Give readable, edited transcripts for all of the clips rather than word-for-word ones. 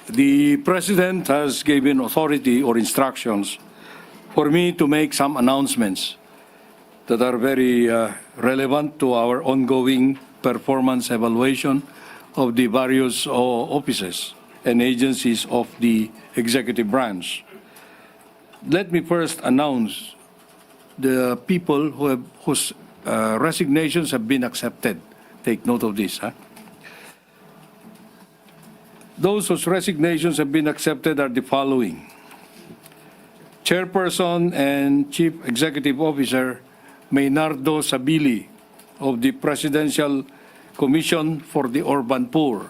The President has given authority or instructions for me to make some announcements that are very relevant to our ongoing performance evaluation of the various offices and agencies of the executive branch. Let me first announce the people whose resignations have been accepted. Take note of this. Those whose resignations have been accepted are the following: Chairperson and Chief Executive Officer Maynardo Sabili of the Presidential Commission for the Urban Poor.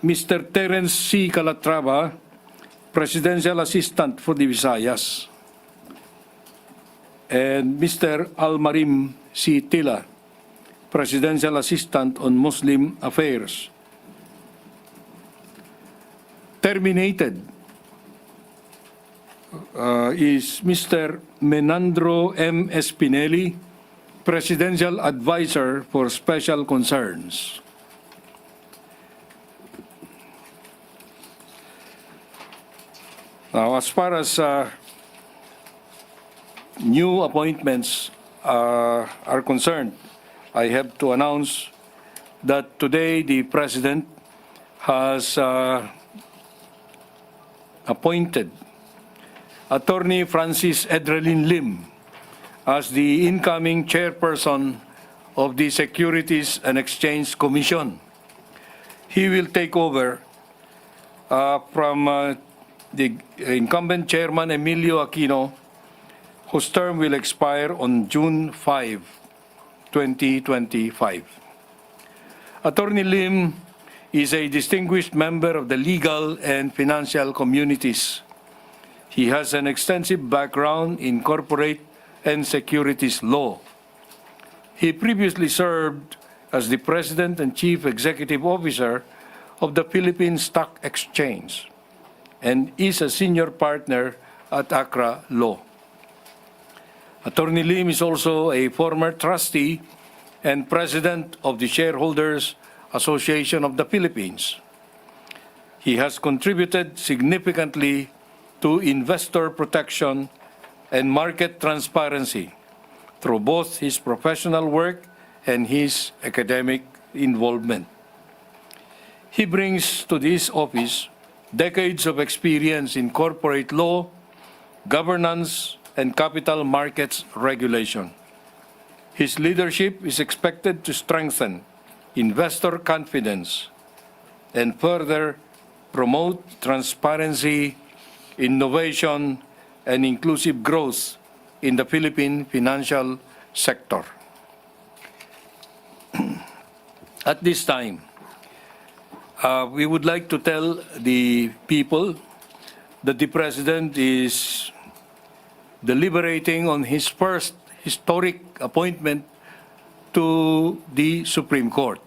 Mr. Terence C. Calatrava, Presidential Assistant for the Visayas. And Mr. Almarim C. Tila, Presidential Assistant on Muslim Affairs. Terminated is Mr. Menandro M. Espinelli, Presidential Advisor for Special Concerns. Now, as far as new appointments are concerned, I have to announce that today the President has appointed Attorney Francis Edralin Lim as the incoming chairperson of the Securities and Exchange Commission. He will take over from the incumbent chairman Emilio Aquino, whose term will expire on June 5, 2025. Attorney Lim is a distinguished member of the legal and financial communities. He has an extensive background in corporate and securities law. He previously served as the President and Chief Executive Officer of the Philippine Stock Exchange and is a senior partner at Accra Law. Attorney Lim is also a former trustee and president of the Shareholders Association of the Philippines. He has contributed significantly to investor protection and market transparency through both his professional work and his academic involvement. He brings to this office decades of experience in corporate law, governance, and capital markets regulation. His leadership is expected to strengthen investor confidence and further promote transparency, innovation, and inclusive growth in the Philippine financial sector. At this time, we would like to tell the people that the President is deliberating on his first historic appointment to the Supreme Court.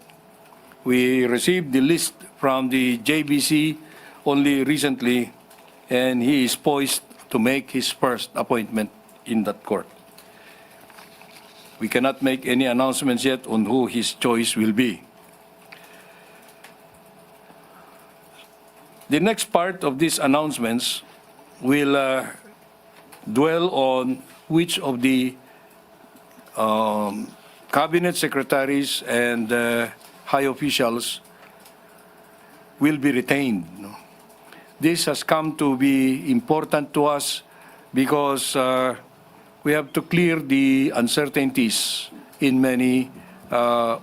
We received the list from the JBC only recently, and he is poised to make his first appointment in that court. We cannot make any announcements yet on who his choice will be. The next part of these announcements will dwell on which of the cabinet secretaries and high officials will be retained. This has come to be important to us because we have to clear the uncertainties in many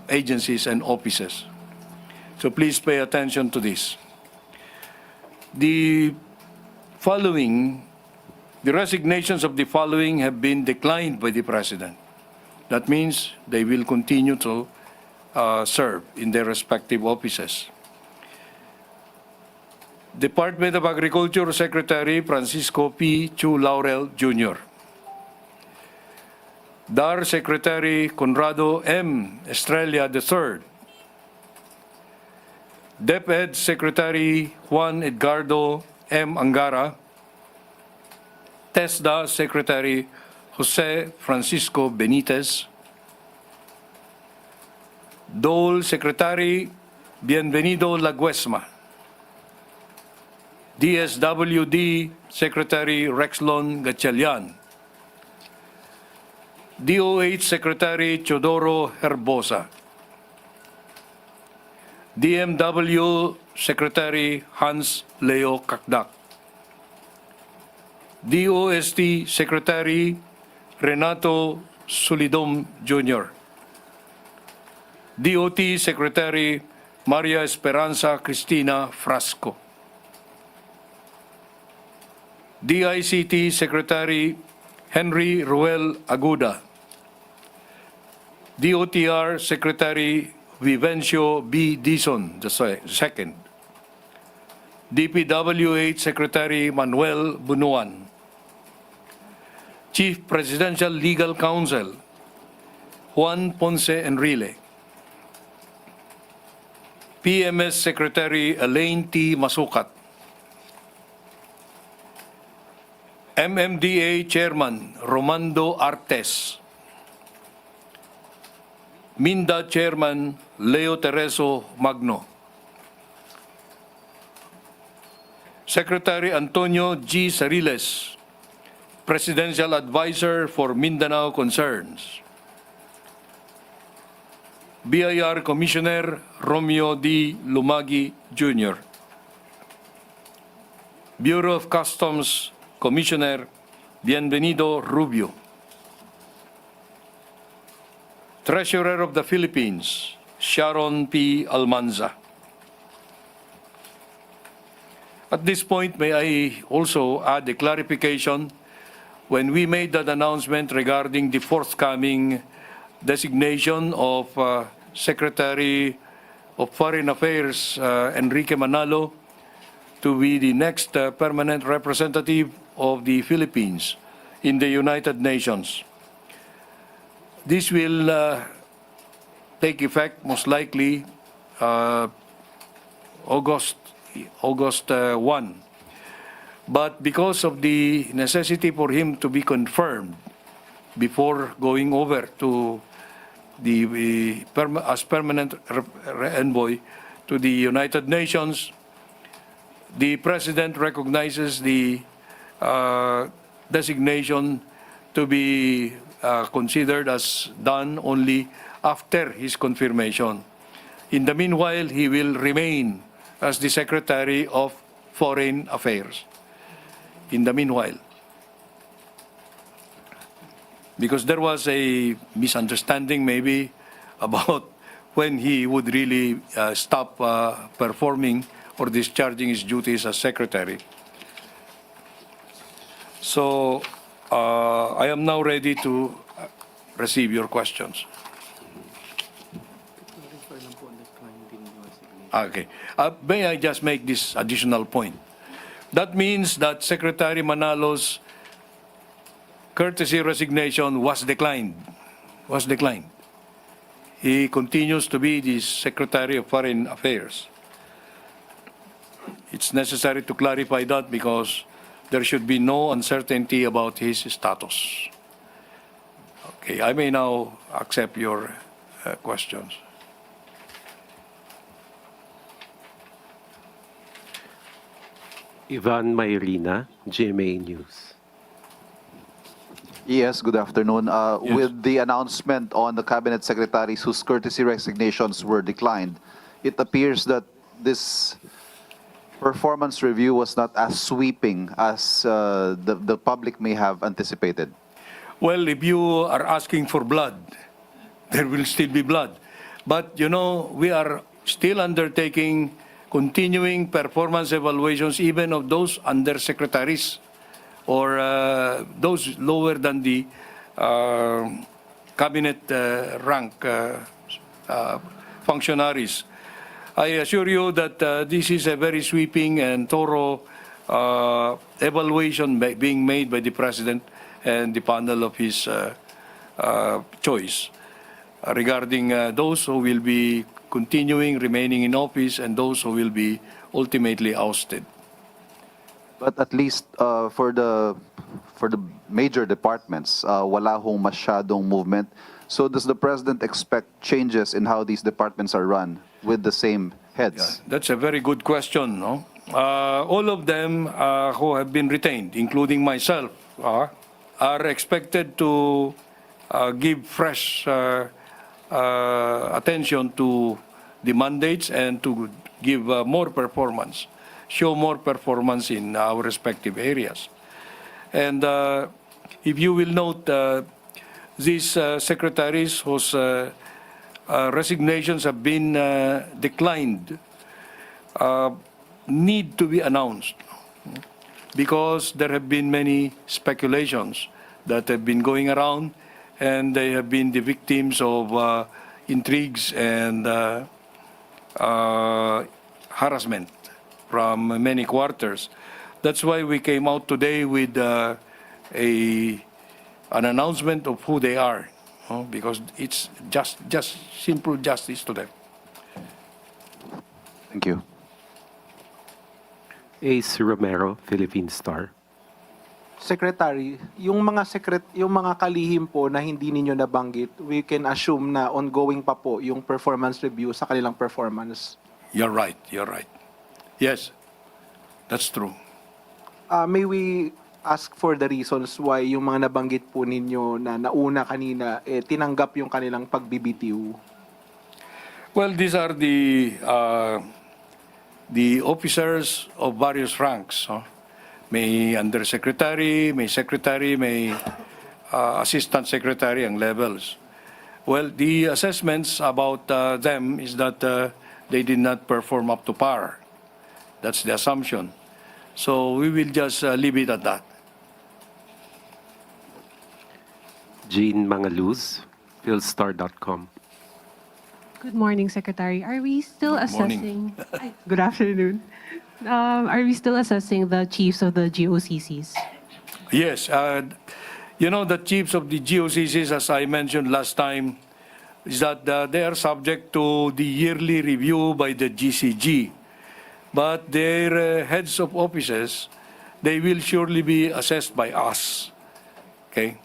agencies and offices. So please pay attention to this. The resignations of the following have been declined by the President. That means they will continue to serve in their respective offices. Department of Agriculture Secretary Francisco P. Chu Laurel Jr. DAR Secretary Conrado M. Estrella III. DepEd Secretary Juan Edgardo M. Angara. TESDA Secretary Jose Francisco Benitez. Dole Secretary Bienvenido Laguesma. DSWD Secretary Rexlon Gatchalian. DOH Secretary Teodoro Herbosa. DMW Secretary Hans Leo Kakdak. DOST Secretary Renato Sulidom Jr. DOT Secretary Maria Esperanza Cristina Frasco. DICT Secretary Henry Ruel Aguda. DOTR Secretary Vivencio B. Dizon II. DPWH Secretary Manuel Bunuan. Chief Presidential Legal Counsel Juan Ponce Enrile. PMS Secretary Elaine T. Masukat. MMDA Chairman Romando Artes. MINDA Chairman Leo Tereso Magno. Secretary Antonio G. Sariles, Presidential Advisor for Mindanao Concerns. BIR Commissioner Romeo D. Lumagi Jr. Bureau of Customs Commissioner Bienvenido Rubio. Treasurer of the Philippines, Sharon P. Almanza. At this point, may I also add a clarification. When we made that announcement regarding the forthcoming designation of Secretary of Foreign Affairs, Enrique Manalo, to be the next permanent representative of the Philippines in the United Nations. This will take effect most likely August 1. But because of the necessity for him to be confirmed before going over to as permanent envoy to the United Nations, the President recognizes the designation to be considered as done only after his confirmation. In the meanwhile, he will remain as the Secretary of Foreign Affairs. In the meanwhile, because there was a misunderstanding maybe about when he would really stop performing or discharging his duties as Secretary. So I am now ready to receive your questions. Okay. May I just make this additional point? That means that Secretary Manalo's courtesy resignation was declined. He continues to be the Secretary of Foreign Affairs. It's necessary to clarify that because there should be no uncertainty about his status. Okay, I may now accept your questions. Ivan Mayrina, GMA News. Yes, good afternoon. Yes. With the announcement on the cabinet secretaries whose courtesy resignations were declined, it appears that this performance review was not as sweeping as the public may have anticipated. Well, if you are asking for blood, there will still be blood. But, you know, we are still undertaking continuing performance evaluations even of those undersecretaries or those lower than the cabinet rank functionaries. I assure you that this is a very sweeping and thorough evaluation being made by the President and the panel of his choice regarding those who will be remaining in office, and those who will be ultimately ousted. But at least for the major departments, wala hong masyadong movement. So does the President expect changes in how these departments are run with the same heads? That's a very good question. No? All of them who have been retained, including myself, are expected to give fresh attention to the mandates and to give more performance, show more performance in our respective areas. And if you will note, these secretaries whose resignations have been declined need to be announced, because there have been many speculations that have been going around, and they have been the victims of intrigues and harassment from many quarters. That's why we came out today with an announcement of who they are, because it's just simple justice to them. Thank you. Ace Romero, Philippine Star. Secretary, yung mga kalihim po na hindi ninyo nabanggit, we can assume na ongoing pa po yung performance review sa kanilang performance. You're right. Yes, that's true. May we ask for the reasons why yung mga nabanggit po ninyo na nauna kanina, tinanggap yung kanilang pagbibitiw? Well, these are the officers of various ranks. May undersecretary, may secretary, may assistant secretary ang levels. Well, the assessments about them is that they did not perform up to par. That's the assumption. So we will just leave it at that. Jean Mangaluz, philstar.com. Good morning, Secretary. Are we still Good morning. assessing? Ay, good afternoon. Are we still assessing the chiefs of the GOCCs? Yes, you know, the chiefs of the GOCCs, as I mentioned last time, is that they are subject to the yearly review by the GCG. But their heads of offices, they will surely be assessed by us. Okay?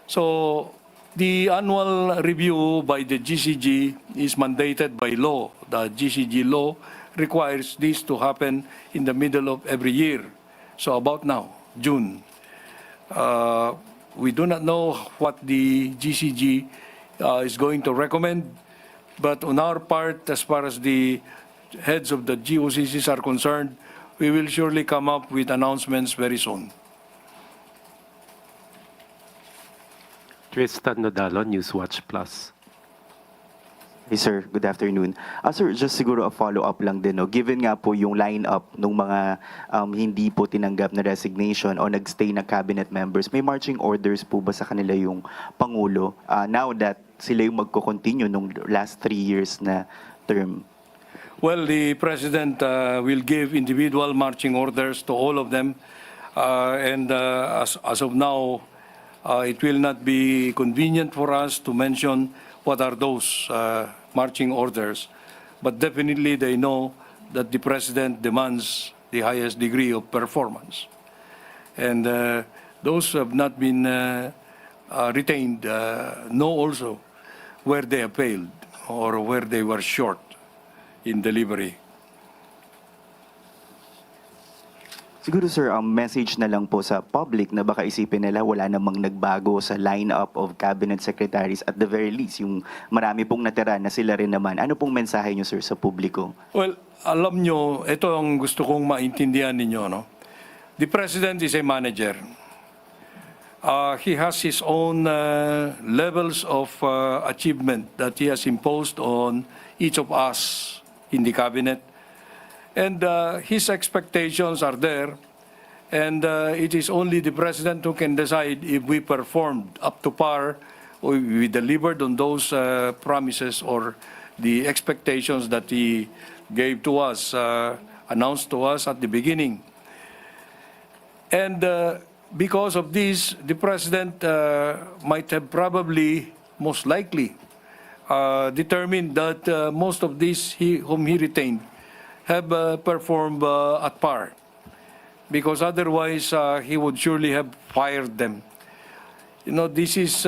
So the annual review by the GCG is mandated by law. The GCG law requires this to happen in the middle of every year. So about now, June. We do not know what the GCG is going to recommend, but on our part, as far as the heads of the GOCCs are concerned, we will surely come up with announcements very soon. Tristan Nodalo, Newswatch Plus. Hey sir, good afternoon. Sir, just siguro a follow-up lang din. No? Given nga po yung line-up ng mga hindi po tinanggap na resignation o nagstay na cabinet members, may marching orders po ba sa kanila yung Pangulo now that sila yung magko-continue nung last 3 years na term? Well, the President will give individual marching orders to all of them. And as of now, it will not be convenient for us to mention what are those marching orders. But definitely they know that the President demands the highest degree of performance. And those who have not been retained know also where they have failed or where they were short in delivery. Siguro sir, message na lang po sa public na baka isipin nila wala namang nagbago sa lineup of cabinet secretaries, at the very least, yung marami pong natira na sila rin naman. Ano pong mensahe nyo sir sa publiko? Well, alam nyo, ito ang gusto kong maintindihan ninyo, no? The President is a manager. He has his own levels of achievement that he has imposed on each of us in the cabinet. And his expectations are there, and it is only the President who can decide if we performed up to par, or we delivered on those promises or the expectations that he gave to us, announced to us at the beginning. And because of this, the President might have probably, most likely, determined that most of these whom he retained have performed at par. because otherwise he would surely have fired them. You know, this is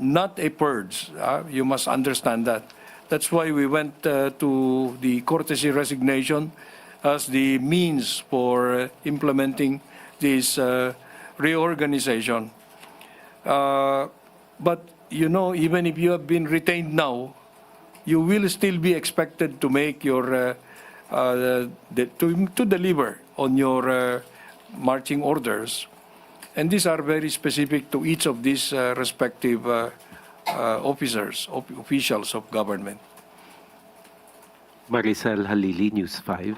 not a purge. You must understand that. That's why we went to the courtesy resignation as the means for implementing this reorganization. But, you know, even if you have been retained now, you will still be expected to make your, to deliver on your marching orders. And these are very specific to each of these respective officers, officials of government. Maricel Halili, News 5.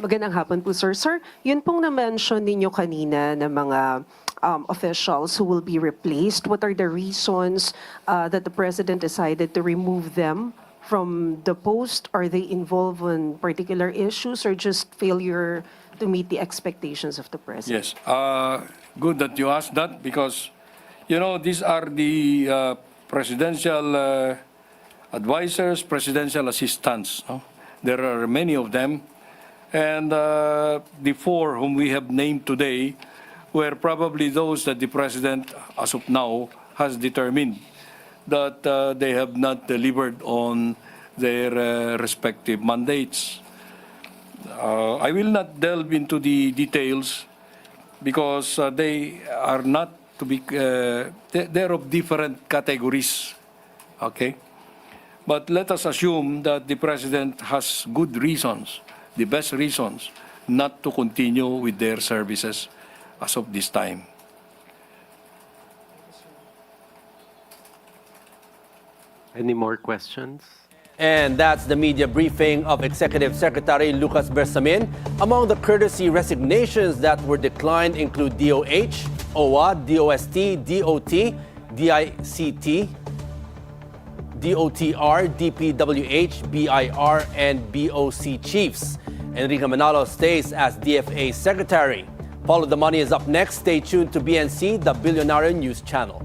Magandang hapon po, sir. Sir, yun pong na-mention ninyo kanina na mga officials who will be replaced. What are the reasons that the President decided to remove them from the post? Are they involved in particular issues or just failure to meet the expectations of the President? Yes, good that you asked that because, you know, these are the presidential advisors, presidential assistants. No? There are many of them. And the four whom we have named today were probably those that the President, as of now, has determined that they have not delivered on their respective mandates. I will not delve into the details because they are not to be, they're of different categories, okay? But let us assume that the President has good reasons, the best reasons, not to continue with their services as of this time. Any more questions? And that's the media briefing of Executive Secretary Lucas Bersamin. Among the courtesy resignations that were declined include DOH, OWA, DOST, DOT, DICT, DOTR, DPWH, BIR, and BOC chiefs. Enrique Manalo stays as DFA Secretary. Follow the Money is up next. Stay tuned to BNC, the Billionaire News Channel.